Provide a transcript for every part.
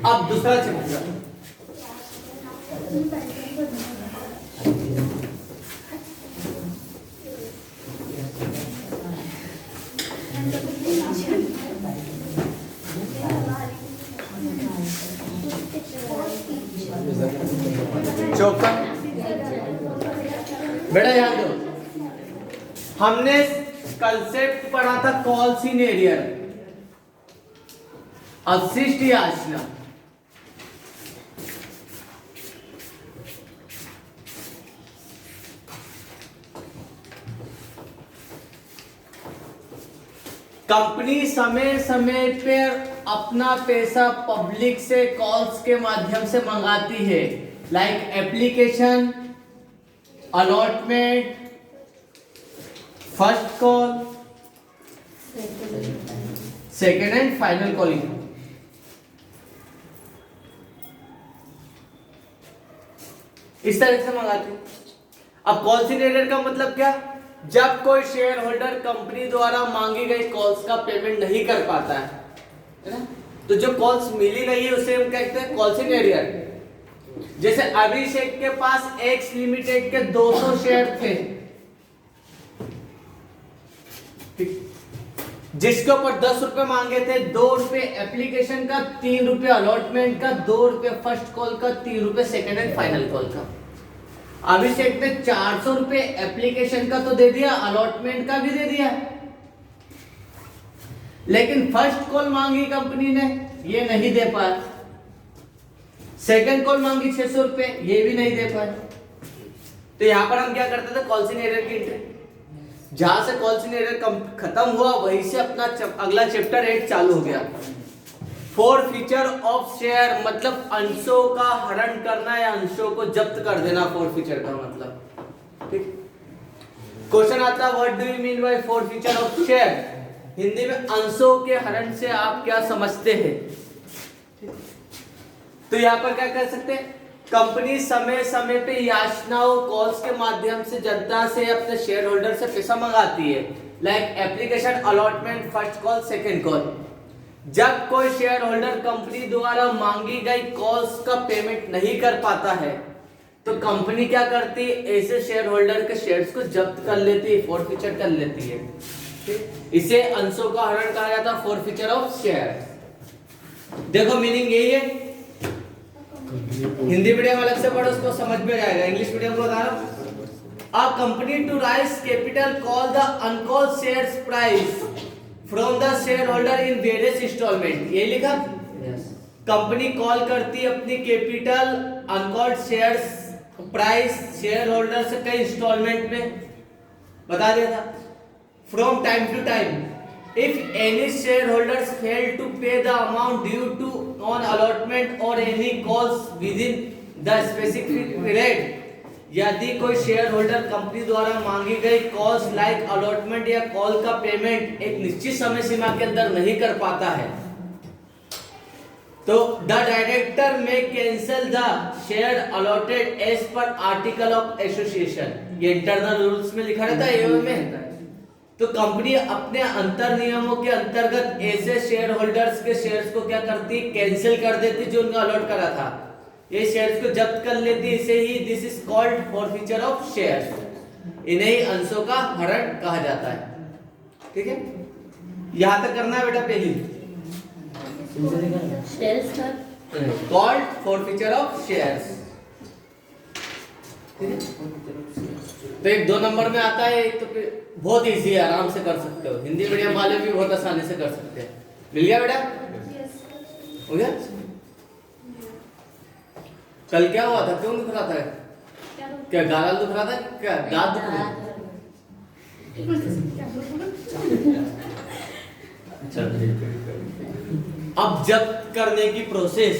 अब दूसरा चैप्टर, चौथा। बेटा ध्यान दो, हमने कंसेप्ट पढ़ा था कॉल सिनेरियर, अवशिष्ट याचना। कंपनी समय समय पर अपना पैसा पब्लिक से कॉल्स के माध्यम से मंगाती है, like application, allotment, first call, second and final calling. इस तरह से मंगाते हैं। अब कॉल सिनेरियर का मतलब क्या? जब कोई शेयर होल्डर कंपनी द्वारा मांगी गई कॉल्स का पेमेंट नहीं कर पाता है ना, तो जो कॉल्स मिली नहीं है उसे हम कहते हैं कॉल सिनेरियर। जैसे अभिषेक के पास एक्स लिमिटेड के 200 शेयर थे, जिसके ऊपर 10 रुपए मांगे थे, 2 रुपए एप्लीकेशन का, 3 रुपए अलॉटमेंट का, 2 रुपए फर्स्ट कॉल का, 3 रुपए सेकेंड एंड फाइनल कॉल का। अभिषेक ने 400 रुपए एप्लीकेशन का तो दे दिया, अलॉटमेंट का भी दे दिया, लेकिन फर्स्ट कॉल मांगी कंपनी ने, ये नहीं दे पाया। सेकंड कॉल मांगी 600 रुपए, ये भी नहीं दे पाए। तो यहां पर हम क्या करते थे? कॉल सिनेरियर की एंट्री। जहां से कॉल सिनेरियर खत्म हुआ वहीं से अपना अगला चैप्टर 8 चालू हो गया। फोरफीचर ऑफ शेयर मतलब अंशों का हरण करना या अंशों को जब्त कर देना, फोरफीचर का मतलब। ठीक, क्वेश्चन आता है what do you mean by forfeiture of share? Hindi में अंशों के हरण से आप क्या समझते हैं? तो यहां पर क्या कर सकते हैं? कंपनी समय समय पे याचनाओं कॉल्स के माध्यम से जनता से, अपने शेयर होल्डर से पैसा मंगाती है, like application, allotment, first call, second call. जब कोई शेयर होल्डर कंपनी द्वारा मांगी गई कॉल्स का पेमेंट नहीं कर पाता है तो कंपनी क्या करती है? ऐसे शेयर होल्डर के शेयर्स को जब्त कर लेती है, फोरफीचर कर लेती है। इसे अंशों का हरण कहा जाता है, फोरफीचर ऑफ शेयर। देखो मीनिंग यही है। हिंदी मीडियम अलग से पढ़ो, उसको समझ में आएगा। इंग्लिश मीडियम को बता रहा हूं। A company to raise capital call the uncalled shares price from the shareholder in various installment. ये लिखा कंपनी कॉल करती है अपनी capital uncalled shares price shareholder से कई इंस्टॉलमेंट में, बता दिया था। From time to time if any shareholders fail to pay the amount due to non-allotment or any calls within the specific period, यदि कोई शेयर होल्डर कंपनी द्वारा मांगी गई कॉल्स लाइक अलॉटमेंट या कॉल का पेमेंट एक निश्चित समय सीमा के अंदर नहीं कर पाता है तो the director may cancel the share allotted as per article of association. ये इंटरनल रूल्स में लिखा रहता है, एओ में। तो कंपनी अपने अंतर नियमों के अंतर्गत ऐसे शेयर होल्डर्स के शेयर्स को क्या करती? कैंसिल कर देती, जो उनका अलॉट करा था। ये शेयर्स को जब्त कर लेती। इसे ही this is called forfeiture of shares. इन्हें ही अंशों का हरण कहा जाता है। ठीक है, यहां तक करना है बेटा। पहली कॉल्ड फॉरफीचर ऑफ शेयर्स। तो एक 2 नंबर में आता है, एक तो बहुत इजी है, आराम से कर सकते हो। हिंदी मीडियम वाले भी बहुत आसानी से कर सकते हैं। मिल गया बेटा? हो गया? कल क्या हुआ था? क्यों दुख रहा था? क्या गाल दुख रहा था? क्या दांत दुख रहा था? अब जब्त करने की प्रोसेस,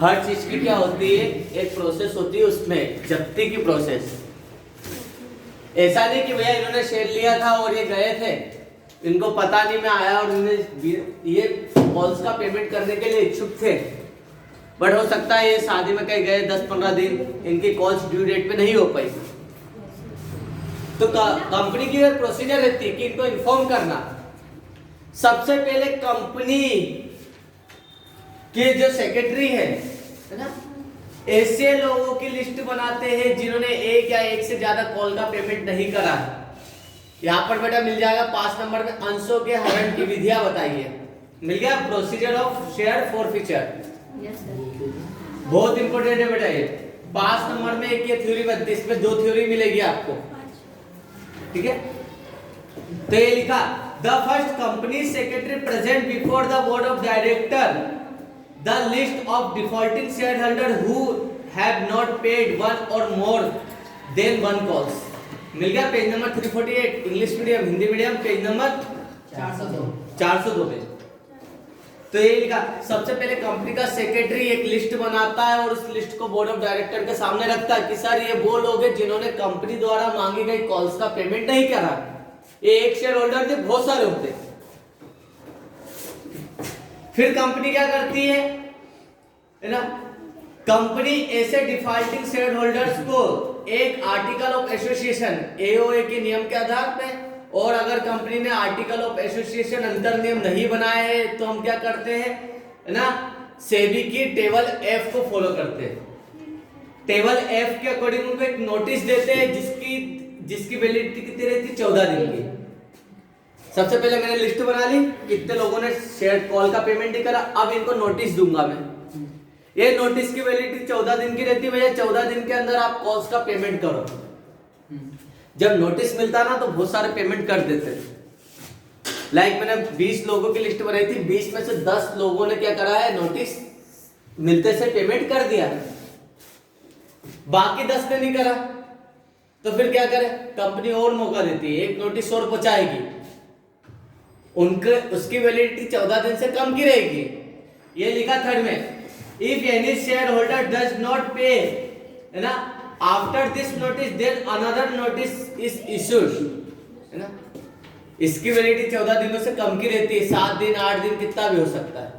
हर चीज की क्या होती है? एक प्रोसेस होती है, उसमें जब्ती की प्रोसेस। ऐसा नहीं कि भैया इन्होंने शेयर लिया था और ये गए थे, इनको पता नहीं, मैं आया और ये कॉल्स का पेमेंट करने के लिए इच्छुक थे, बट हो सकता है ये शादी में कहीं गए 10-15 दिन, इनकी कॉल्स ड्यू डेट पे नहीं हो पाई। तो कंपनी की प्रोसीजर रहती है कि इनको इन्फॉर्म करना। सबसे पहले कंपनी कि जो सेक्रेटरी है ना, ऐसे लोगों की लिस्ट बनाते हैं जिन्होंने एक या एक से ज्यादा कॉल का पेमेंट नहीं करा। यहाँ पर बेटा मिल जाएगा 5 नंबर में अंशों के हरण की विधियां बताइए। मिल गया प्रोसीजर ऑफ शेयर फॉरफीचर। बहुत इंपॉर्टेंट है बेटा ये। 5 नंबर में एक ये थ्योरी बनती है, इसमें 2 थ्योरी मिलेगी आपको, ठीक है। तो ये लिखा the first company secretary present before the board of director the list of defaulting share holder who have not paid 1 और मोर देन 1 कॉल्स। मिल गया page number 348 English medium, Hindi medium page number 402 पे। तो ये लिखा सबसे पहले कंपनी का secretary एक लिस्ट बनाता है और उस लिस्ट को बोर्ड ऑफ डायरेक्टर के सामने रखता है कि सर ये वो लोग हैं जिन्होंने कंपनी द्वारा मांगी गई कॉल्स का पेमेंट नहीं करा। ये एक शेयर होल्डर थे, बहुत सारे होते। फिर कंपनी क्या करती है ना, कंपनी ऐसे डिफॉल्टिंग शेयर होल्डर्स को एक आर्टिकल ऑफ एसोसिएशन एओए के नियम के आधार पे, और अगर कंपनी ने आर्टिकल ऑफ एसोसिएशन अंतर नियम नहीं बनाए तो हम क्या करते हैं ना, सेबी की टेबल एफ को फॉलो करते हैं। टेबल एफ के अकॉर्डिंग उनको एक नोटिस देते हैं जिसकी वैलिडिटी कितनी रहती है, 14 दिन की। सबसे पहले मैंने लिस्ट बना ली, कितने लोगों ने शेयर कॉल का पेमेंट नहीं करा। अब इनको नोटिस दूंगा मैं। ये नोटिस की वैलिडिटी 14 दिन की रहती है भैया, 14 दिन के अंदर आप कॉल्स का पेमेंट करो। जब नोटिस मिलता ना तो बहुत सारे पेमेंट कर देते। लाइक मैंने 20 लोगों की लिस्ट बनाई थी, 20 में से 10 लोगों ने क्या करा है, नोटिस मिलते से पेमेंट कर दिया, बाकी 10 ने नहीं करा। तो फिर क्या करे, कंपनी और मौका देती है, एक नोटिस और पहुंचाएगी, उनके उसकी वैलिडिटी 14 दिन से कम की रहेगी। ये लिखा थर्ड में, if any shareholder does not pay, है ना, after this notice then another notice is issued, है ना। इसकी वैलिडिटी 14 दिनों से कम की रहती है, 7 दिन 8 दिन कितना भी हो सकता है।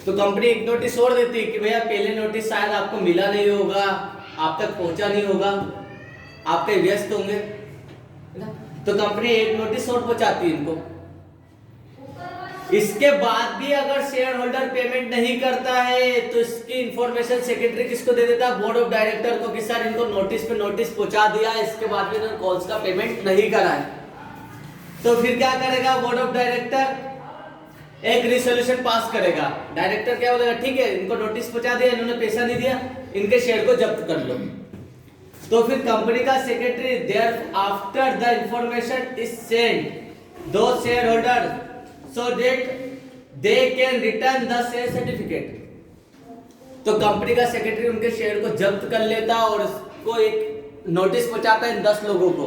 तो कंपनी एक नोटिस और देती है कि भैया पहले नोटिस शायद आपको मिला नहीं होगा, आप तक पहुंचा नहीं होगा, आप कहीं व्यस्त होंगे, है ना। तो कंपनी एक नोटिस और पहुंचाती है इनको। इसके बाद भी अगर शेयर होल्डर पेमेंट नहीं करता है तो इसकी इंफॉर्मेशन सेक्रेटरी किसको दे देता है, बोर्ड ऑफ डायरेक्टर को, कि सर इनको नोटिस पे नोटिस पहुंचा दिया, इसके बाद भी इन्होंने कॉल्स का पेमेंट नहीं करा है। तो फिर क्या करेगा बोर्ड ऑफ डायरेक्टर, एक रिसोल्यूशन पास करेगा। डायरेक्टर क्या बोलेगा, ठीक है इनको नोटिस पहुंचा दिया, इन्होंने पैसा नहीं दिया, इनके शेयर को जब्त कर लो। तो फिर कंपनी का secretary thereafter the information is send to share holder so that they can return the share certificate। तो कंपनी का सेक्रेटरी उनके शेयर को जब्त कर लेता और उसको एक नोटिस पहुंचाता है 10 लोगों को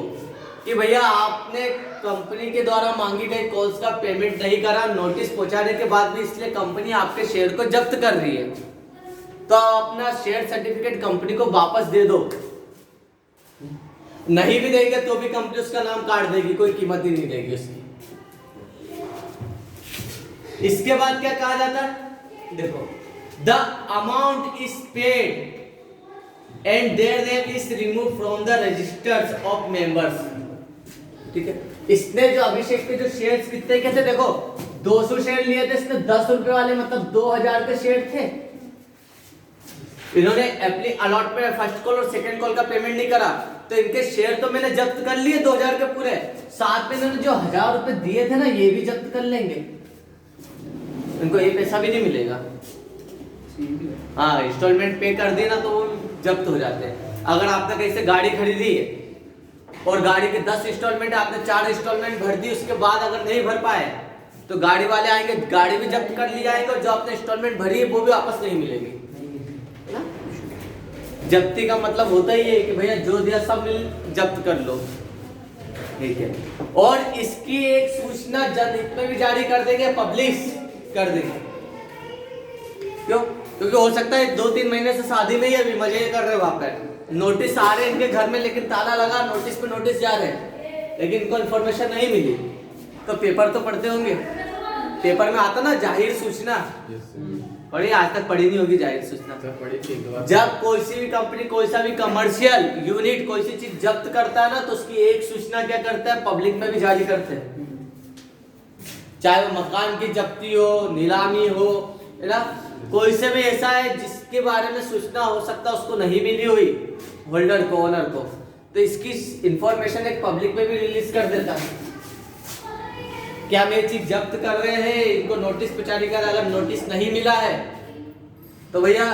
कि भैया आपने कंपनी के द्वारा मांगी गई कॉल्स का पेमेंट नहीं करा। नोटिस पहुंचाने के बाद भी इसलिए कंपनी आपके शेयर को जब्त कर रही है, तो अपना शेयर सर्टिफिकेट कंपनी को वापस दे दो। नहीं भी देंगे तो भी कंपनी उसका नाम काट देगी, कोई कीमत ही नहीं देगी उसकी। इसके बाद क्या कहा जाता है, देखो the amount is paid and their name is remove from the registers of members. ठीक है, इसने जो अभिषेक के जो शेयर्स कितने के थे, देखो 200 शेयर लिए थे इसने, 10 रुपए वाले, मतलब 2000 के शेयर थे। इन्होंने अपनी अलॉटमेंट फर्स्ट कॉल और सेकंड कॉल का पेमेंट नहीं करा, तो इनके शेयर तो मैंने जब्त कर लिए 2000 के पूरे, साथ में इन्होंने जो 1000 रुपए दिए थे ना ये भी जब्त कर लेंगे, इनको ये पैसा भी नहीं मिलेगा। हाँ, इंस्टॉलमेंट पे कर देना तो वो जब्त हो जाते हैं। अगर आपने कहीं से गाड़ी खरीदी है और गाड़ी के 10 इंस्टॉलमेंट आपने 4 इंस्टॉलमेंट भर दी, उसके बाद अगर नहीं भर पाए तो गाड़ी वाले आएंगे, गाड़ी भी जब्त कर ली जाएगी और जो आपने इंस्टॉलमेंट भरी है वो भी वापस नहीं मिलेगी। जब्ती का मतलब होता ही है कि भैया जो दिया सब जब्त कर लो, ठीक है। और इसकी एक सूचना जनहित में भी जारी कर देंगे, पब्लिश कर देंगे। क्यों? क्योंकि हो सकता है 2-3 महीने से शादी में ही अभी मजे कर रहे हो वहां पर, नोटिस आ रहे हैं इनके घर में, लेकिन ताला लगा, नोटिस पे नोटिस जा रहे हैं, लेकिन इनको इन्फॉर्मेशन नहीं मिली। तो पेपर तो पढ़ते होंगे, पेपर में आता ना जाहिर सूचना, पढ़ी? आज तक पढ़ी नहीं होगी जाहिर सूचना। जब कोई सी भी कंपनी कोई सा भी कमर्शियल यूनिट कोई सी चीज जब्त करता है ना, तो उसकी एक सूचना क्या करता है, पब्लिक में भी जारी करते हैं। चाहे वो मकान की जब्ती हो, नीलामी हो, है ना, कोई से भी ऐसा है जिसके बारे में सूचना हो सकता है उसको नहीं मिली हुई होल्डर को, ओनर को, तो इसकी इंफॉर्मेशन एक पब्लिक में भी रिलीज कर देता है कि हम ये चीज जब्त कर रहे हैं, इनको नोटिस पहुंचाने का। अगर नोटिस नहीं मिला है तो भैया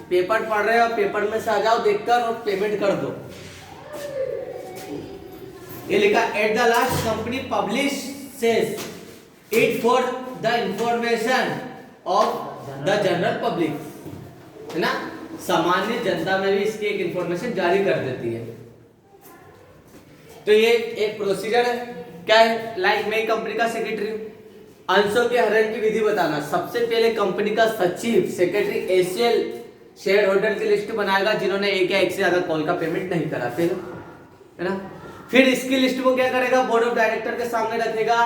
पेपर पढ़ रहे हो, पेपर में से आ जाओ देखकर और पेमेंट कर दो। ये लिखा at the last company publish says it for the information of the general public, है ना, सामान्य जनता में भी इसकी एक इंफॉर्मेशन जारी कर देती है। तो ये एक प्रोसीजर है, क्या है, लाइक मैं कंपनी का सेक्रेटरी हूं, अंशों के हरण की विधि बताना। सबसे पहले कंपनी का सचिव सेक्रेटरी एसीएल शेयर होल्डर की लिस्ट बनाएगा जिन्होंने एक या एक से ज्यादा कॉल का पेमेंट नहीं करा, है ना। फिर इसकी लिस्ट को क्या करेगा, बोर्ड ऑफ डायरेक्टर के सामने रखेगा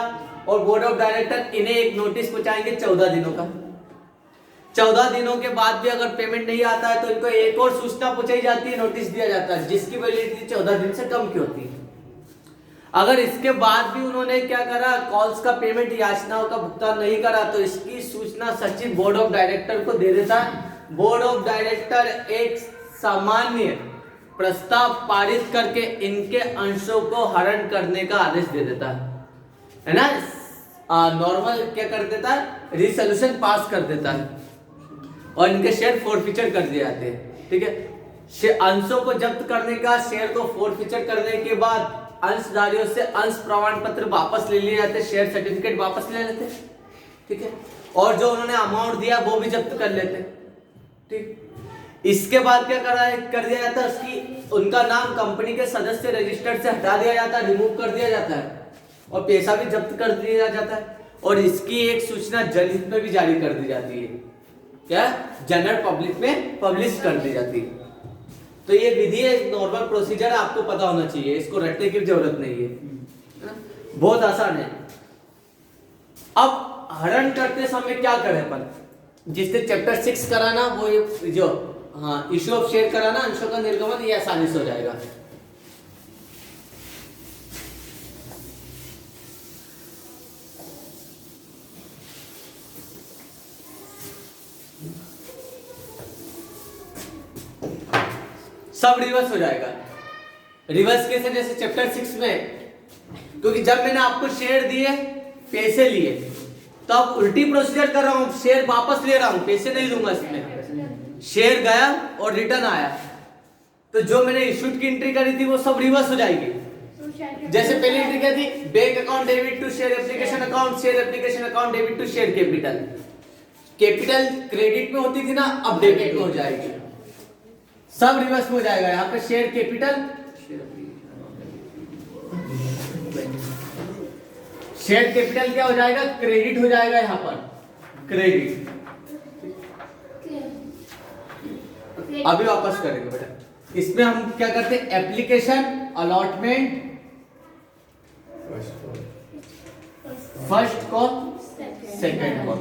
और बोर्ड ऑफ डायरेक्टर इन्हें एक नोटिस पहुंचाएंगे 14 दिनों का। 14 दिनों के बाद भी अगर पेमेंट नहीं आता है तो इनको एक और सूचना पहुंचाई जाती है, नोटिस दिया जाता है जिसकी वैलिडिटी 14 दिन से कम की होती है। अगर इसके बाद भी उन्होंने क्या करा, कॉल्स का पेमेंट, याचनाओं का भुगतान नहीं करा, तो इसकी सूचना सचिव बोर्ड ऑफ डायरेक्टर को दे देता है। बोर्ड ऑफ डायरेक्टर एक सामान्य प्रस्ताव पारित करके इनके अंशों को हरण करने का आदेश दे देता है ना, नॉर्मल क्या कर देता है, रिसोल्यूशन पास कर देता है और इनके शेयर फोरफीचर कर दिए जाते हैं। ठीक है, अंशों को जब्त करने का, शेयर को फोरफीचर करने के बाद अंशधारियों से अंश प्रमाण पत्र वापस ले लिए जाते, शेयर सर्टिफिकेट वापस ले लेते, ठीक है, और जो उन्होंने अमाउंट दिया वो भी जब्त कर लेते, ठीक। इसके बाद क्या कर दिया जाता है, उसकी उनका नाम कंपनी के सदस्य रजिस्टर से हटा दिया जाता है, रिमूव कर दिया जाता है और पैसा भी जब्त कर दिया जाता है और इसकी एक सूचना जनहित में भी जारी कर दी जाती है, क्या, जनरल पब्लिक में पब्लिश कर दी जाती है। तो ये विधि एक नॉर्मल प्रोसीजर है, आपको पता होना चाहिए, इसको रटने की जरूरत नहीं है, बहुत आसान है। अब हरण करते समय क्या करें अपन, जिसने चैप्टर 6 कराना वो ये जो इश्यू ऑफ शेयर कराना, अंशों का निर्गमन, ये आसानी से हो जाएगा। सब रिवर्स हो जाएगा। रिवर्स कैसे, जैसे चैप्टर 6 में, क्योंकि जब मैंने आपको शेयर दिए, पैसे लिए, तो अब उल्टी प्रोसीजर कर रहा हूं, शेयर वापस ले रहा हूं, पैसे नहीं दूंगा इसमें। शेयर गया और रिटर्न आया, तो जो मैंने इशूड की एंट्री करी थी वो सब रिवर्स हो जाएगी। जैसे पहली एंट्री क्या थी, bank account debit to share application account, share application account debit to share capital. Capital credit में होती थी ना, अब डेबिट में हो जाएगी, सब रिवर्स में हो जाएगा। यहाँ पे शेयर कैपिटल, शेयर कैपिटल क्या हो जाएगा, क्रेडिट हो जाएगा, यहाँ पर क्रेडिट। अभी वापस करेंगे बेटा, इसमें हम क्या करते हैं, application allotment first call second call,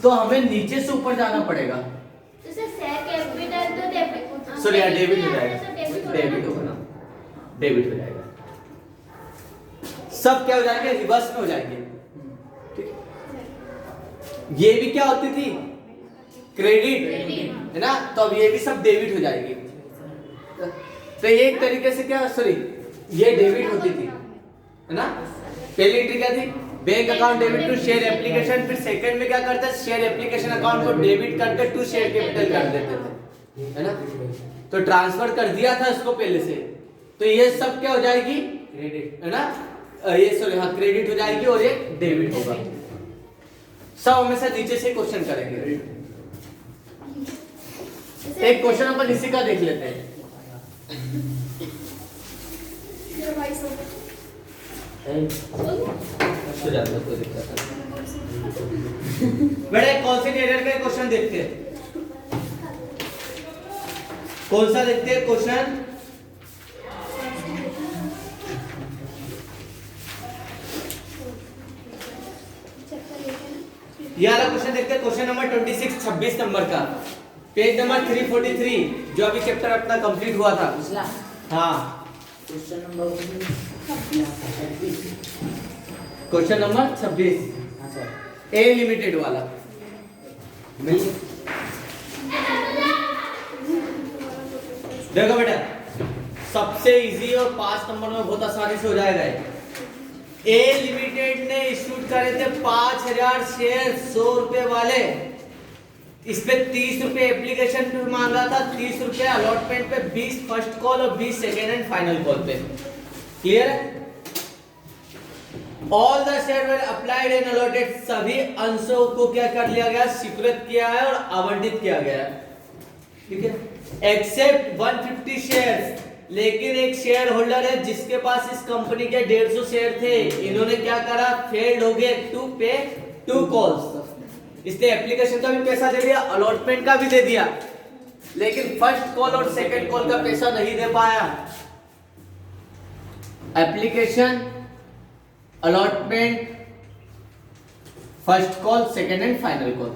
तो हमें नीचे से ऊपर जाना पड़ेगा। सॉरी यार, डेबिट हो जाएगा, डेबिट होगा ना, डेबिट हो जाएगा, सब क्या हो जाएंगे, रिवर्स में हो जाएंगे, ठीक। ये भी क्या होती थी, क्रेडिट, है ना, तो अब ये भी सब डेबिट हो जाएगी। तो ये एक तरीके से क्या, सॉरी, ये डेबिट होती थी, है ना। पहली एंट्री क्या थी, bank account debit to share application, फिर सेकंड में क्या करते हैं, शेयर एप्लीकेशन अकाउंट को डेबिट करके टू शेयर कैपिटल कर देते थे, है ना। तो ट्रांसफर कर दिया था इसको पहले से, तो ये सब क्या हो जाएगी, क्रेडिट, है ना, ये सॉरी हाँ क्रेडिट हो जाएगी और ये डेबिट होगा। सब हमेशा नीचे से क्वेश्चन करेंगे। एक क्वेश्चन अपन इसी का देख लेते हैं। बड़े कौन से एरियर का क्वेश्चन देखते हैं, कौन सा देखते हैं क्वेश्चन, ये वाला क्वेश्चन देखते हैं, क्वेश्चन नंबर 26 26 नंबर का, पेज नंबर 343, जो अभी चैप्टर अपना कंप्लीट हुआ था। हाँ, क्वेश्चन नंबर 26। अच्छा ए लिमिटेड वाला मिल। देखो बेटा सबसे इजी और 5 नंबर में बहुत आसानी से हो जाएगा। ए लिमिटेड ने इश्यूड करे थे 5000 शेयर 100 रुपए वाले, इस पे 30 रुपए एप्लीकेशन पे मांगा था, 30 रुपए अलॉटमेंट पे, 20 फर्स्ट कॉल और 20 सेकेंड एंड फाइनल कॉल पे। क्लियर है? All the share were applied and allotted, सभी अंशों को क्या कर लिया गया, स्वीकृत किया है और आवंटित किया गया है। ठीक है, एक्सेप्ट 150 शेयर्स, लेकिन एक शेयर होल्डर है जिसके पास इस कंपनी के 150 शेयर थे, इन्होंने क्या करा, फेल्ड हो गए टू पे 2 कॉल्स, इसलिए एप्लीकेशन का भी पैसा दे दिया, अलॉटमेंट का भी दे दिया, लेकिन फर्स्ट कॉल और सेकंड कॉल का पैसा नहीं दे पाया। Application, allotment, first call, second and final call.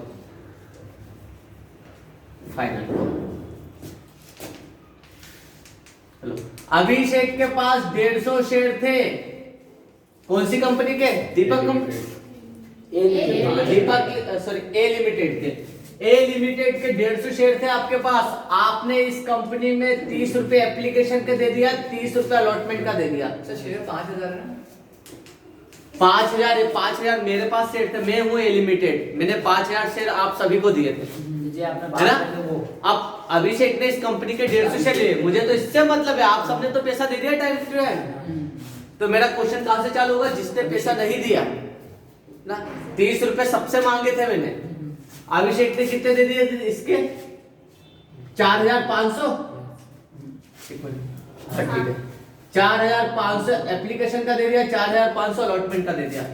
Final call. Hello, Abhishek के पास 150 शेयर थे, कौन सी कंपनी के, Deepak company, Deepak sorry A limited के, ए लिमिटेड के 150 शेयर थे आपके पास, आपने इस कंपनी में 30 रुपए एप्लीकेशन के दे दिया, 30 रुपए अलॉटमेंट का दे दिया। अच्छा शेयर 5000 है ना, 5000 मेरे पास शेयर थे, मैं हूँ ए लिमिटेड, मैंने 5000 शेयर आप सभी को दिए थे, आपने है ना? बात वो अब अभिषेक ने इस कंपनी के 150 शेयर लिए, मुझे तो इससे मतलब है, आप सबने तो पैसा दे दिया टाइम टू टाइम, तो मेरा क्वेश्चन कहां से चालू होगा, जिसने पैसा नहीं दिया ना। 30 रुपए सबसे मांगे थे मैंने, अभिषेक ने कितने दे दिए थे इसके, 4500, ठीक है, 4500 एप्लीकेशन का दे दिया, 4500 अलॉटमेंट का दे दिया,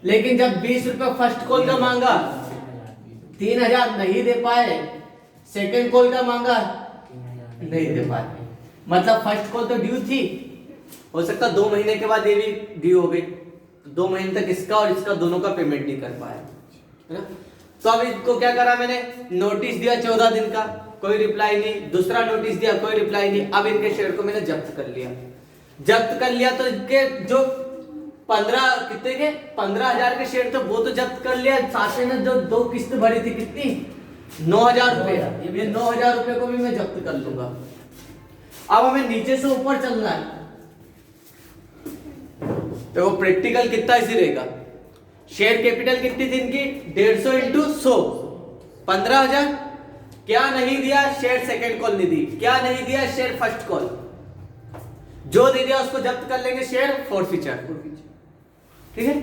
लेकिन जब 20 रुपए फर्स्ट कॉल का मांगा 3000 नहीं दे पाए, सेकंड कॉल का मांगा नहीं दे पाए, मतलब फर्स्ट कॉल तो ड्यू थी, हो सकता 2 महीने के बाद ये भी ड्यू हो गई, 2 महीने तक इसका और इसका दोनों का पेमेंट नहीं कर पाया, है ना? तो अब इसको क्या करा मैंने, नोटिस दिया 14 दिन का, कोई रिप्लाई नहीं, दूसरा नोटिस दिया, कोई रिप्लाई नहीं, अब इनके शेयर को मैंने जब्त कर लिया। जब्त कर लिया तो इनके जो 15,000 के शेयर थे वो तो जब्त कर लिया, साथ में जो 2 किस्त भरी थी कितनी, 9000 रुपए, ये 9000 रुपए को भी मैं जब्त कर लूंगा। अब हमें नीचे से ऊपर चलना है, तो वो प्रैक्टिकल कितना इजी रहेगा, शेयर कैपिटल कितनी थी इनकी, 150 इंटू 100, 15,000। क्या नहीं दिया, शेयर सेकंड कॉल नहीं दी, क्या नहीं दिया, शेयर फर्स्ट कॉल, जो दे दिया उसको जब्त कर लेंगे, शेयर फॉरफीचर, ठीक है।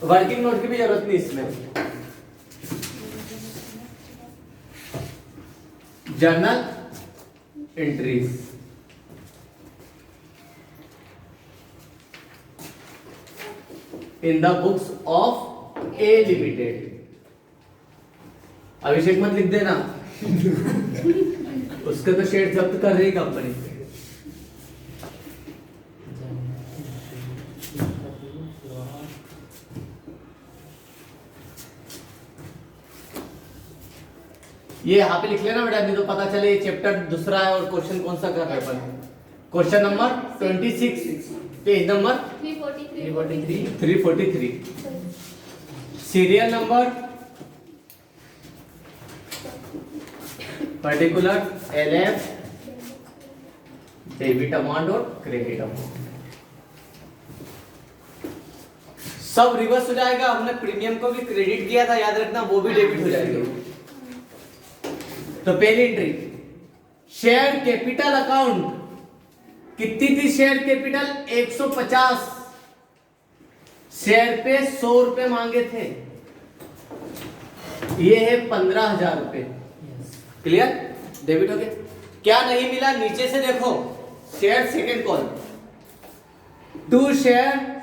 वर्किंग नोट की भी जरूरत नहीं इसमें, journal entries, in the books of A limited, Abhishek मत लिख देना उसके तो शेयर जब्त कर रही कंपनी। ये यहाँ पे लिख लेना बेटा, नहीं तो पता चले ये चैप्टर दूसरा है और क्वेश्चन कौन सा कर रहे हैं अपन। Question number 26, page number 343, serial number, particular, LF, debit amount और क्रेडिट अमाउंट, सब रिवर्स हो जाएगा। हमने प्रीमियम को भी क्रेडिट किया था, याद रखना, वो भी डेबिट हो जाएगा। तो पहली एंट्री, शेयर कैपिटल अकाउंट, कितनी थी शेयर कैपिटल, 150, शेयर पे 100 रुपए मांगे थे, ये है 15,000 रुपए, क्लियर, डेबिट हो गया। क्या नहीं मिला, नीचे से देखो, share second call, 2 share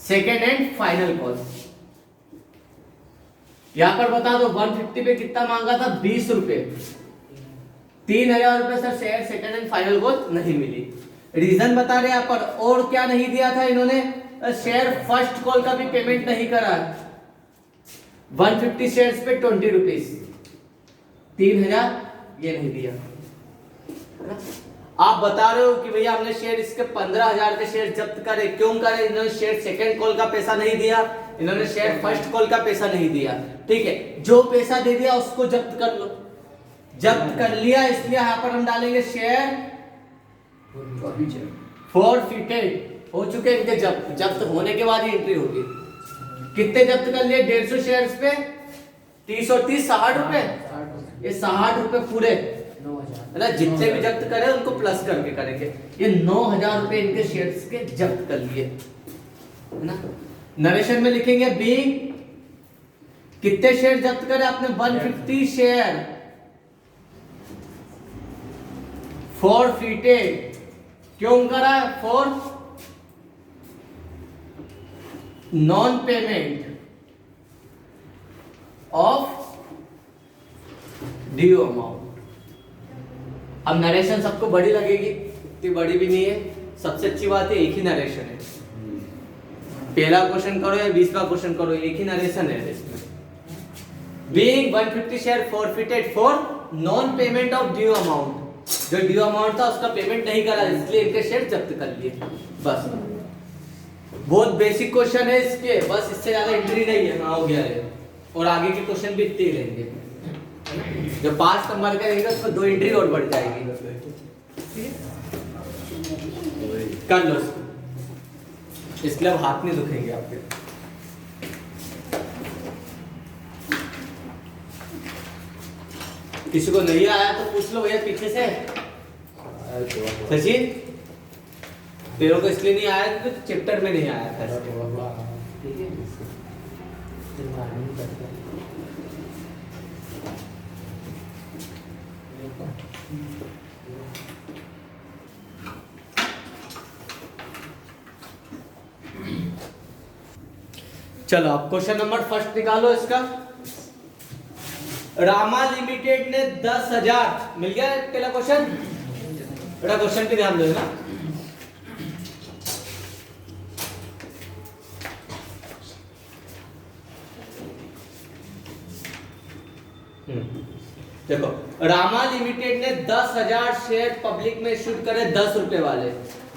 second and final call, यहां पर बता दो 150 पे कितना मांगा था, 20 रुपए, 3000 रुपए sir share second and final call नहीं मिली। रीजन बता रहे यहाँ पर, और क्या नहीं दिया था इन्होंने, शेयर फर्स्ट कॉल का भी पेमेंट नहीं करा, 150 शेयर्स पे 20 रुपीज, 3,000 ये नहीं दिया। आप बता रहे हो कि भैया हमने शेयर इसके 15,000 के शेयर जब्त करे, क्यों करे? इन्होंने शेयर सेकंड कॉल का पैसा नहीं दिया, इन्होंने शेयर फर्स्ट कॉल का पैसा नहीं दिया, ठीक है। जो पैसा दे दिया उसको जब्त कर लो, जब्त कर लिया, इसलिए यहाँ पर हम डालेंगे शेयर फॉरफिटेड, हो चुके इनके जब्त। जब्त होने के बाद ही एंट्री होगी। कितने जब्त कर लिए? 150 शेयर्स पे 30 और 30 60 रुपए, ये 60 रुपए पूरे है ना। जितने भी जब्त करे उनको प्लस करके करेंगे। ये 9,000 रुपए इनके शेयर्स के जब्त कर लिए है ना। नरेशन में लिखेंगे बी, कितने शेयर जब्त करे आपने? 150 शेयर फॉरफिटेड। क्यों करा? For non payment of due amount. अब नरेशन सबको बड़ी लगेगी, इतनी बड़ी भी नहीं है। सबसे अच्छी बात है एक ही नरेशन है। पहला क्वेश्चन करो या 20वां क्वेश्चन करो, एक ही नरेशन है इसमें। Being 150 share forfeited for non payment of due amount, जो ड्यू अमाउंट था उसका पेमेंट नहीं करा, इसलिए इनके शेयर जब्त कर लिए। बस बहुत बेसिक क्वेश्चन है इसके, बस इससे ज्यादा एंट्री नहीं है। हाँ हो गया है। और आगे के क्वेश्चन भी इतने ही रहेंगे। जो 5 नंबर का रहेगा उसको 2 एंट्री और बढ़ जाएगी। कर लो इसको, इसलिए अब हाथ नहीं दुखेंगे आपके। किसी को नहीं आया तो पूछ लो भैया पीछे से। सचिन तेरे को इसलिए नहीं आया क्योंकि चैप्टर में नहीं आया था। ठीक है, चलो अब क्वेश्चन नंबर फर्स्ट निकालो इसका। रामा लिमिटेड ने 10,000 मिल गया पहला क्वेश्चन। बेटा क्वेश्चन पे ध्यान देना। देखो रामा लिमिटेड ने 10,000 शेयर पब्लिक में इशू करे 10 रुपए वाले।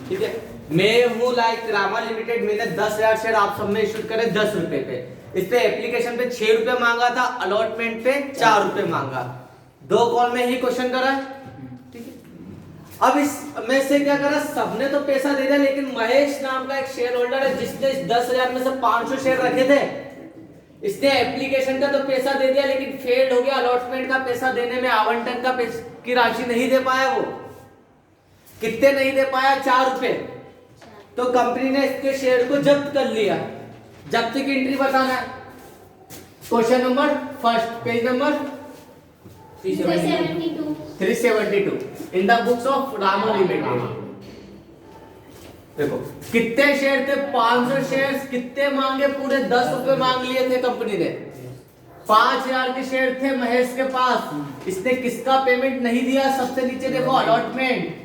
ठीक है, मैं हूं लाइक रामा लिमिटेड, मैंने 10,000 शेयर आप सब में इशू करे 10 रुपए पे। इस पे एप्लीकेशन पे 6 रुपए मांगा था, अलॉटमेंट पे 4 रुपए मांगा। 2 कॉल में ही क्वेश्चन करा। ठीक है, अब इस में से क्या करा, सबने तो पैसा दे दिया, लेकिन महेश नाम का एक शेयर होल्डर है जिसने इस 10,000 में से 500 शेयर रखे थे। इसने एप्लीकेशन का तो पैसा दे दिया लेकिन फेल हो गया, अलॉटमेंट का पैसा देने में आवंटन का की राशि नहीं दे पाया। वो कितने नहीं दे पाया? 4 रुपए। तो कंपनी ने इसके शेयर को जब्त कर लिया। जब्ती की एंट्री बताना है। Question number first, page number 372 in the books of Rama limited. देखो कितने शेयर थे? 500 शेयर। कितने मांगे? पूरे 10 रुपए मांग लिए थे कंपनी ने। 5,000 के शेयर थे महेश के पास। इसने किसका पेमेंट नहीं दिया? सबसे नीचे देखो अलॉटमेंट,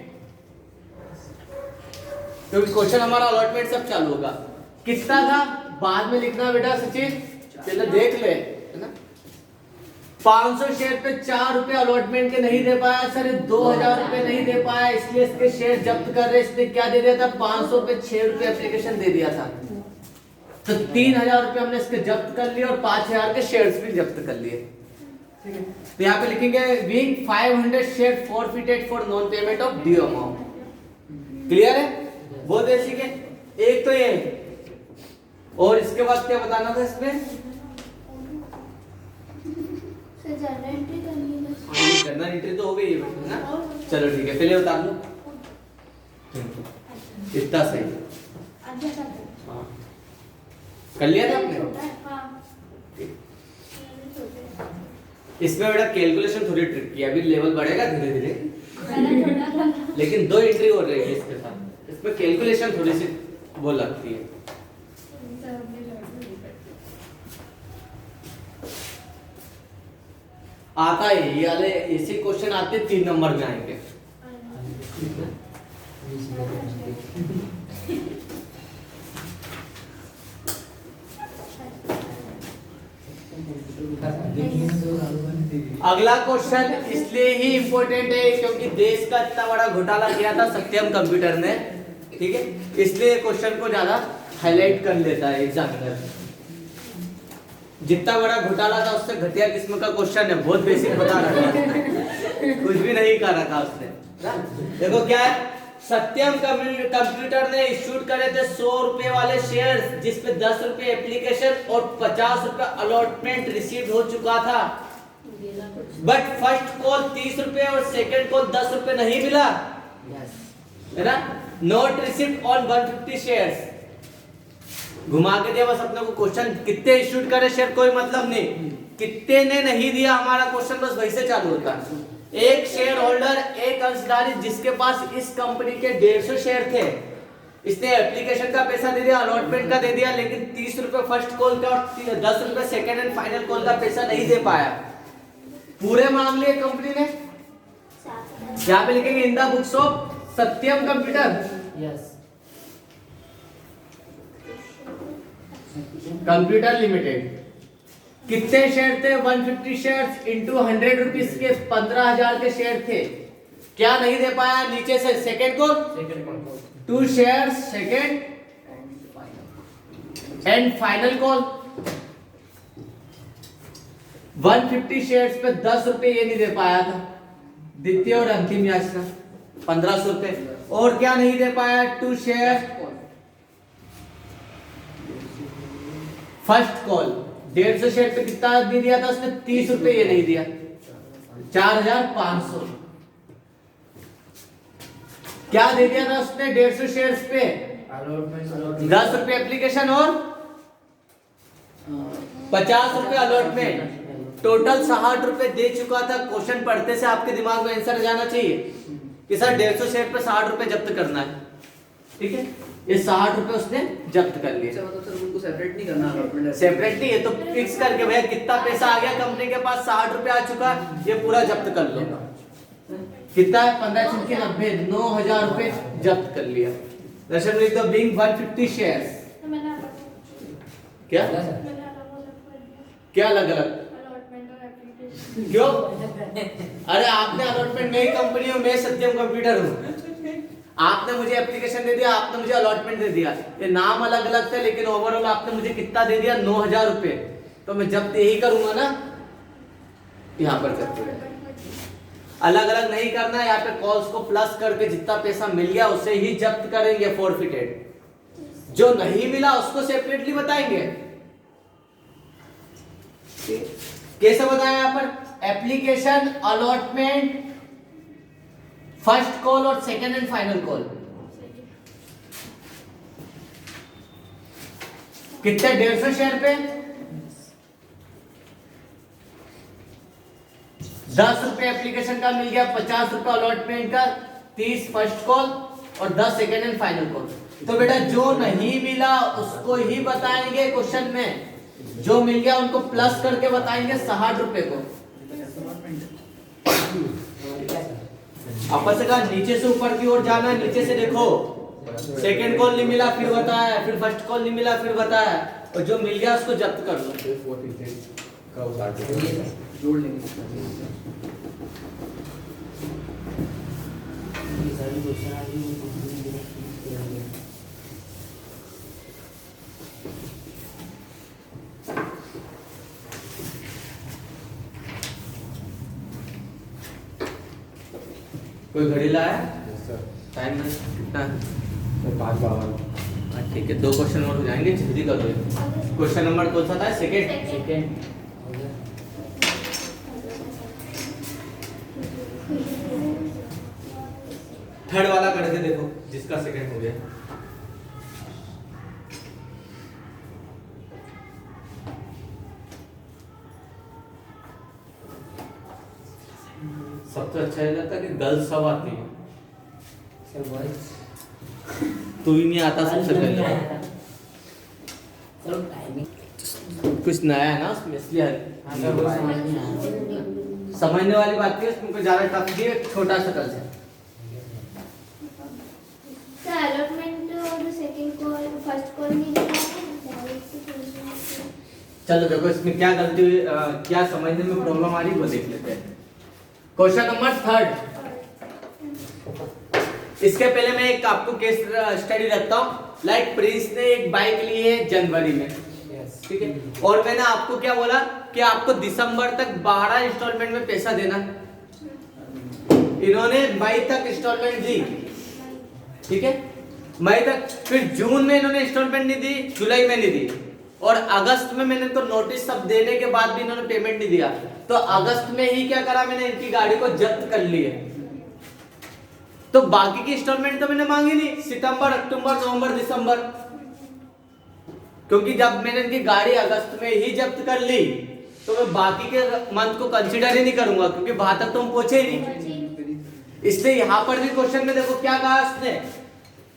क्योंकि क्वेश्चन हमारा अलॉटमेंट सब चालू होगा। कितना था बाद में लिखना बेटा सचिन, पहले देख ले है ना। 500 शेयर पे 4 रुपए अलॉटमेंट के नहीं दे पाया सर, 2,000 रुपए नहीं दे पाया, इसलिए इसके शेयर जब्त कर रहे। इसने क्या दे दिया था? 500 पे 6 रुपए एप्लीकेशन दे दिया था। तो 3,000 रुपए हमने इसके जब्त कर लिए और 5,000 के शेयर्स भी जब्त कर लिए। ठीक है, तो यहाँ पे लिखेंगे being 500 share forfeited for non payment of due amount. Clear है? वो बेसिक है। एक तो ये, और इसके बाद क्या बताना था इसमें? जनरल एंट्री तो हो गई है ना। चलो ठीक है, पहले बता दो इतना सही। हाँ कर लिया था आपने। इसमें बेटा कैलकुलेशन थोड़ी ट्रिक की, अभी लेवल बढ़ेगा धीरे धीरे, लेकिन 2 एंट्री हो रही है इसके साथ। इसमें कैलकुलेशन थोड़ी सी वो लगती है। आता है ये वाले ऐसे क्वेश्चन आते 3 नंबर में आएंगे। अगला क्वेश्चन इसलिए ही इंपॉर्टेंट है क्योंकि देश का इतना बड़ा घोटाला किया था सत्यम कंप्यूटर ने, ठीक है, इसलिए क्वेश्चन को ज्यादा हाईलाइट कर लेता है एग्जामिनर। जितना बड़ा घोटाला था उससे घटिया किस्म का क्वेश्चन है, बहुत बेसिक बता रहा था, कुछ भी नहीं कर रखा उसने। देखो क्या है, सत्यम कंप्यूटर ने इश्यूड करे थे 100 रुपए वाले शेयर्स जिसपे 10 रुपए एप्लीकेशन और 50 रुपए अलॉटमेंट रिसीव हो चुका था, बट फर्स्ट कॉल 30 रुपए और सेकंड कॉल 10 रुपए नहीं मिला, है ना। Note received on 150 shares. घुमा के दिया बस अपने को क्वेश्चन, कितने इश्यूड करे शेयर कोई मतलब नहीं, कितने ने नहीं दिया हमारा क्वेश्चन बस वही से चालू होता है। एक शेयर होल्डर, एक अंशधारी जिसके पास इस कंपनी के 150 शेयर थे, इसने एप्लीकेशन का पैसा दे दिया, अलॉटमेंट का दे दिया, लेकिन 30 रुपए फर्स्ट कॉल का और 10 रुपए सेकंड एंड फाइनल कॉल का पैसा नहीं दे पाया। पूरे मामले कंपनी ने यहाँ पे लिखेंगे इन the books of Satyam computer, yes, computer limited. कितने शेयर थे? 150 शेयर्स इंटू 100 रुपीज के 15,000 के शेयर थे। क्या नहीं दे पाया? नीचे से सेकंड को 2 shares second and final call. 150 shares पे 10 रुपए ये नहीं दे पाया था, द्वितीय और अंतिम याचना 1500 रुपए। और क्या नहीं दे पाया? 2 शेयर फर्स्ट कॉल 150 शेयर पे कितना आदमी दिया था उसने? 30 रुपए ये नहीं दिया, 4,500। क्या दे दिया था उसने 150 शेयर्स पे? 10 रुपए एप्लीकेशन और 50 रुपए अलॉटमेंट, टोटल 60 रुपए दे चुका था। क्वेश्चन पढ़ते से आपके दिमाग में आंसर जाना चाहिए कि सर 150 शेयर पे 60 रुपए जब्त करना है, ठीक है। ये 60 रुपए उसने जब्त कर लिए। मतलब सर उनको सेपरेट नहीं करना, अलॉटमेंट सेपरेट नहीं, ये तो फिक्स करके भैया कितना पैसा आ गया कंपनी के पास, 60 रुपए आ चुका, ये पूरा जब्त कर लो। कितना है? 15 चुकी 90, 9,000 रुपए जब्त कर लिया। दर्शन लिख दो बीइंग 150 शेयर्स। क्या क्या अलग अलग क्यों? अरे आपने अलॉटमेंट, मेरी कंपनी हूँ, मैं सत्यम कंप्यूटर हूँ, आपने मुझे एप्लीकेशन दे दिया, आपने मुझे अलॉटमेंट दे दिया, ये नाम अलग अलग थे लेकिन ओवरऑल आपने मुझे कितना दे दिया? 9,000 रुपए। तो मैं जब्त यही करूंगा ना, यहाँ पर करते हैं। अलग अलग नहीं करना, यहाँ पे कॉल्स को प्लस करके जितना पैसा मिल गया उसे ही जब्त करेंगे फॉरफिटेड। जो नहीं मिला उसको सेपरेटली बताएंगे। कैसे बताया यहाँ पर? एप्लीकेशन, अलॉटमेंट, फर्स्ट कॉल और सेकंड एंड फाइनल कॉल। कितने? 150 शेयर पे 10 रुपए एप्लीकेशन का मिल गया, 50 रुपए अलॉटमेंट का, 30 फर्स्ट कॉल और 10 सेकंड एंड फाइनल कॉल। तो बेटा जो नहीं मिला उसको ही बताएंगे क्वेश्चन में, जो मिल गया उनको प्लस करके बताएंगे 60 रुपए को। आपस का नीचे से ऊपर की ओर जाना है, नीचे से देखो, सेकंड कॉल नहीं मिला फिर बताया, फिर फर्स्ट कॉल नहीं मिला फिर बताया, और जो मिल गया उसको जब्त कर लो। जोड़ लेंगे। कोई घड़ी लाया? टाइम कितना? 5:52। ठीक है, 2 क्वेश्चन और हो जाएंगे, जल्दी कर दो। क्वेश्चन नंबर कौन सा था? सेकंड। थर्ड वाला करके देखो जिसका सेकंड हो गया। सबसे अच्छा ये लगता है कि गर्ल्स सब आती है, तू ही नहीं आता सबसे पहले। कुछ नया है ना उसमें, इसलिए समझने वाली बात है, उसमें ज्यादा टफ नहीं है, छोटा सा कल से। अलॉटमेंट और सेकंड कॉल, फर्स्ट कॉल नहीं दिया है, चलो देखो इसमें क्या गलती हुई, क्या समझने में प्रॉब्लम आ रही है वो देख लेते हैं। Question number 3। इसके पहले मैं एक आपको केस स्टडी रखता हूँ। लाइक प्रिंस ने एक बाइक ली है जनवरी में, ठीक है, और मैंने आपको क्या बोला कि आपको दिसंबर तक 12 इंस्टॉलमेंट में पैसा देना। इन्होंने मई तक इंस्टॉलमेंट दी, ठीक है, मई तक। फिर जून में इन्होंने इंस्टॉलमेंट नहीं दी, जुलाई में नहीं दी, और अगस्त में मैंने इनको नोटिस सब देने के बाद भी इन्होंने पेमेंट नहीं दिया। तो अगस्त में ही क्या करा, मैंने इनकी गाड़ी को जब्त कर ली है। तो बाकी की इंस्टॉलमेंट तो मैंने मांगी नहीं, सितंबर, अक्टूबर, नवंबर, दिसंबर, क्योंकि जब मैंने इनकी गाड़ी अगस्त में ही जब्त कर ली तो मैं बाकी के मंथ को कंसीडर ही नहीं करूंगा, क्योंकि वहां तक तो हम पहुंचे ही नहीं। इसलिए यहां पर भी क्वेश्चन में देखो क्या कहा उसने,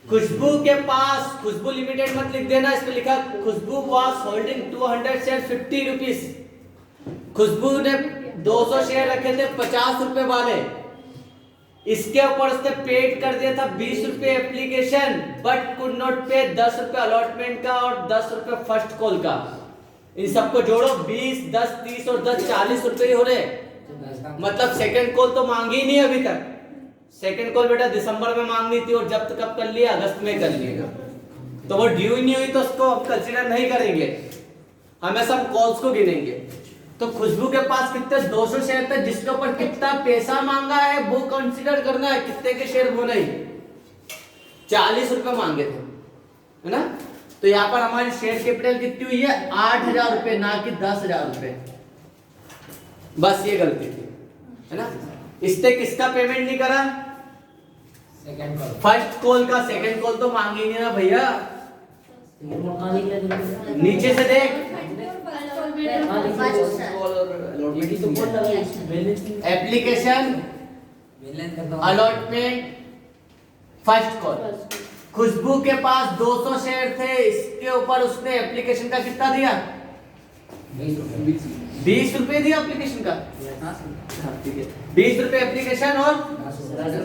खुशबू के पास, खुशबू लिमिटेड मत लिख देना, इसमें लिखा खुशबू वाज होल्डिंग 200 शेयर 50 रुपीज। खुशबू ने 200 शेयर रखे थे 50 रुपए वाले, इसके ऊपर उसने पेड कर दिया था 20 रुपए एप्लीकेशन, बट कुड नॉट पे 10 रुपए अलॉटमेंट का और 10 रुपए फर्स्ट कॉल का। इन सबको जोड़ो 20, 10, 30 और 10 40 रुपए ही हो रहे। मतलब सेकंड कॉल तो मांगी ही नहीं अभी तक। सेकंड कॉल बेटा दिसंबर में मांगनी थी और जब्त कब कर लिया, अगस्त में कर लिएगा, तो वो ड्यू ही नहीं हुई, तो उसको हम कंसीडर नहीं करेंगे, हमें सब कॉल्स को गिनेंगे। तो खुशबू के पास कितने 200 शेयर थे, जिसके ऊपर कितना पैसा मांगा है वो कंसीडर करना है, कितने के शेयर वो नहीं, 40 रुपए मांगे थे, है ना। तो यहाँ पर हमारी शेयर कैपिटल कितनी हुई है, 8,000 रुपए, ना कि 10,000 रुपए। बस ये गलती थी, है ना। इसने किसका पेमेंट नहीं करा, सेकंड कॉल, फर्स्ट कॉल का। सेकंड कॉल तो मांगी नहीं ना भैया, नीचे से देख, एप्लीकेशन, अलॉटमेंट, फर्स्ट कॉल। खुशबू के पास 200 शेयर थे, इसके ऊपर उसने एप्लीकेशन का कितना दिया, 20 रुपए दिया एप्लीकेशन का, ठीक है, 20 रुपए एप्लीकेशन और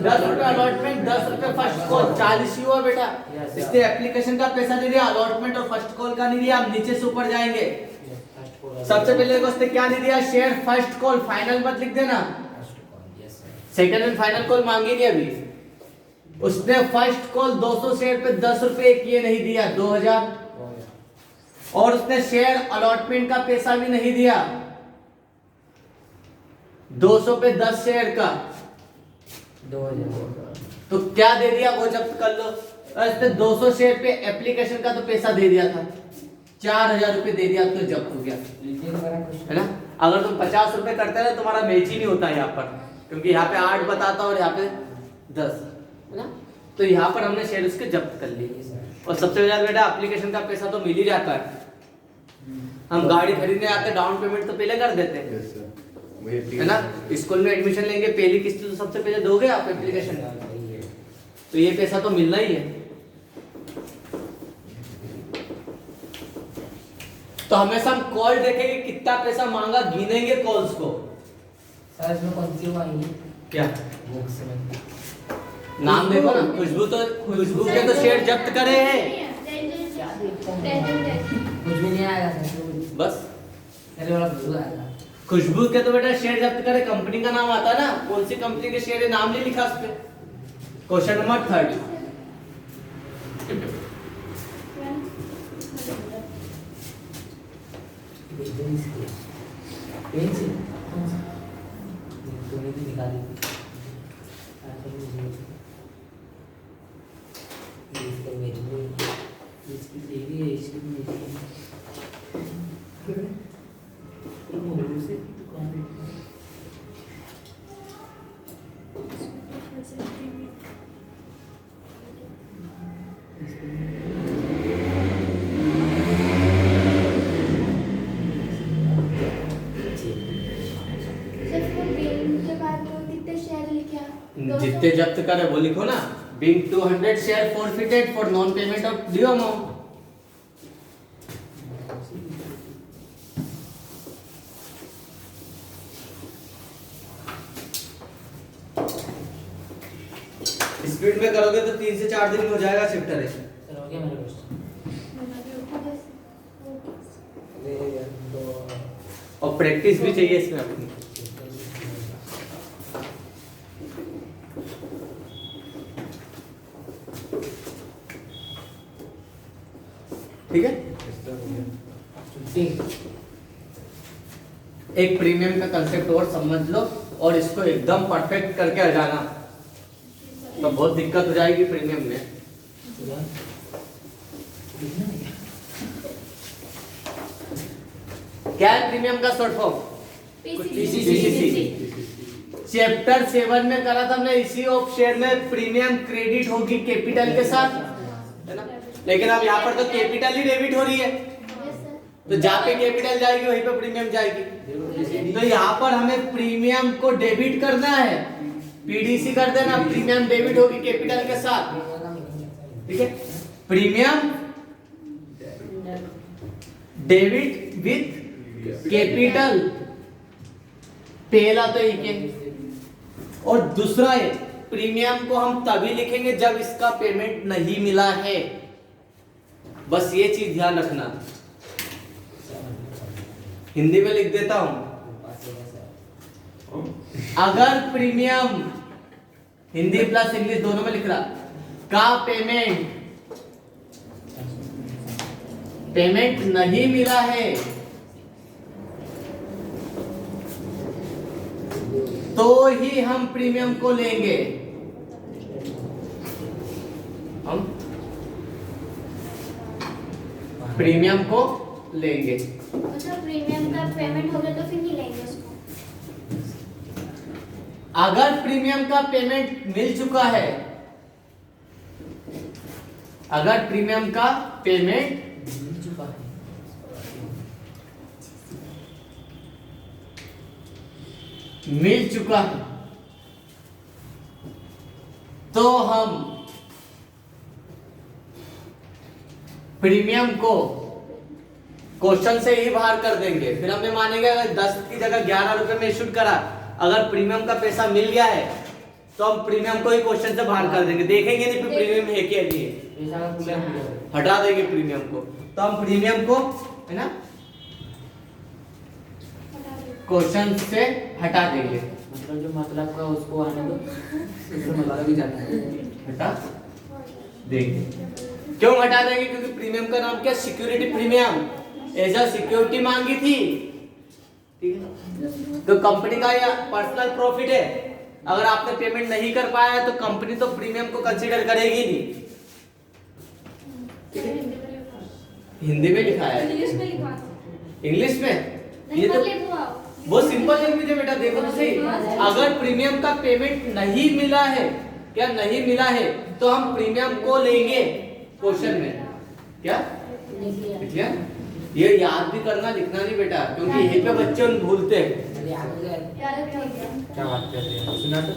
10 रुपए अलॉटमेंट, 10 रुपए फर्स्ट कॉल, 40 ही हुआ बेटा। इसने एप्लीकेशन का पैसा नहीं दिया, अलॉटमेंट और फर्स्ट कॉल का नहीं दिया। हम नीचे से ऊपर जाएंगे, सबसे पहले उसने क्या नहीं दिया, शेयर फर्स्ट कॉल, फाइनल मत लिख देना, सेकंड एंड फाइनल कॉल मांगी नहीं अभी। उसने फर्स्ट कॉल 200 शेयर पे 10 रुपए किए नहीं दिया, 2000, और उसने शेयर अलॉटमेंट का पैसा भी नहीं दिया, 200 पे 10 शेयर का 2000। तो क्या दे दिया वो जब्त कर लो। इसने 200 शेयर पे एप्लीकेशन का तो पैसा दे दिया था, 4,000 रुपए दे दिया तो जब्त हो गया, है ना। अगर तुम 50 रुपए करते रहे तुम्हारा मैच ही नहीं होता यहाँ पर, क्योंकि यहाँ पे 8 बताता और यहाँ पे 10, है ना। तो यहाँ पर हमने शेयर उसके जब्त कर लिए। और सबसे ज्यादा बेटा एप्लीकेशन का पैसा तो मिल ही जाता है, हम गाड़ी खरीदने आते डाउन पेमेंट तो पहले कर देते हैं, है ना। स्कूल में एडमिशन लेंगे, पहली किस्त तो सबसे पहले दोगे आप एप्लीकेशन, तो ये पैसा तो मिलना ही है। तो हमेशा हम कॉल देखेंगे कितना पैसा मांगा, गिनेंगे कॉल्स को। सर इसमें कौन सी आई है, क्या बुक्स में नाम देखो ना, खुशबू तो, खुशबू के तो शेयर जब्त करे हैं, कुछ भी नहीं आएगा सर, बस मेरे वाला खुशबू आएगा। खुशबू के तो बेटा शेयर जब्त करे, कंपनी का नाम आता है ना, कौन सी कंपनी के शेयर है, नाम नहीं लिखा उस पे। Question number 3। पेंसिल तूने भी निकाली, इसका मेरे लिए, इसकी तेरी है, इसकी मेरी है, से दुकान जितने जब्त करे वो लिखो ना, being 200 share forfeited for non payment of due amount। Speed में करोगे तो 3 से 4 दिन में हो जाएगा चैप्टर है। सर हो गया मेरा क्वेश्चन। अरे यार 2 और प्रैक्टिस भी चाहिए इसमें अपनी। ठीक है, एक प्रीमियम का कंसेप्ट और समझ लो और इसको एकदम परफेक्ट करके आ जाना, तो बहुत दिक्कत हो जाएगी प्रीमियम में। क्या है प्रीमियम का शॉर्ट फॉर्म? पीसीसी। चैप्टर 7 में करा था हमने, इसी ऑफ शेयर में प्रीमियम क्रेडिट होगी कैपिटल के साथ, है ना? लेकिन अब यहाँ पर तो कैपिटल ही डेबिट हो रही है, तो जहाँ पे कैपिटल जाएगी वहीं पे प्रीमियम जाएगी। तो यहाँ पर हमें प्रीमियम को डेबिट करना है, पीडीसी कर देना, प्रीमियम डेबिट होगी कैपिटल के साथ। ठीक है, प्रीमियम डेबिट विथ कैपिटल, पहला तो एक है। और दूसरा है, प्रीमियम को हम तभी लिखेंगे जब इसका पेमेंट नहीं मिला है, बस ये चीज ध्यान रखना। हिंदी में लिख देता हूं, अगर प्रीमियम, हिंदी प्लस इंग्लिश दोनों में लिख रहा, का पेमेंट नहीं मिला है, तो ही हम प्रीमियम को लेंगे। हम प्रीमियम को लेंगे। मतलब प्रीमियम का पेमेंट हो गया तो फिर नहीं लेंगे उसको। अगर प्रीमियम का पेमेंट मिल चुका है, अगर प्रीमियम का पेमेंट मिल चुका है, तो हम प्रीमियम को क्वेश्चन से ही बाहर कर देंगे। फिर हमें मानेंगे अगर 10 की जगह 11 रुपए में इशू करा, अगर प्रीमियम का पैसा मिल गया है तो हम प्रीमियम को ही क्वेश्चन से बाहर कर देंगे, देखेंगे नहीं फिर प्रीमियम है क्या नहीं है, हटा देंगे प्रीमियम को। तो हम प्रीमियम को, है ना, क्वेश्चन से हटा देंगे। मतलब जो मतलब का उसको आने दो, उसमें मतलब भी जाता है, हटा देंगे। क्यों हटा देंगे? क्योंकि प्रीमियम का नाम क्या? Security premium, as a security मांगी थी। ठीक है, तो कंपनी का या पर्सनल प्रॉफिट है, अगर आपने पेमेंट नहीं कर पाया है तो कंपनी तो प्रीमियम को कंसीडर करेगी नहीं। हिंदी में लिखा है, इंग्लिश में लिखवा इंग्लिश में नहीं, ये तो लिखवाओ। बहुत सिंपल लैंग्वेज है बेटा, देखो तो सही। अगर प्रीमियम का पेमेंट नहीं मिला है, क्या नहीं मिला है, तो हम प्रीमियम को लेंगे क्वेश्चन में। क्या लिख लिया? ये याद भी करना, लिखना नहीं बेटा, क्योंकि यहीं पे बच्चे भूलते हैं। याद हो गया। यार ठीक है। क्या बात कर रहे हैं, सुना तो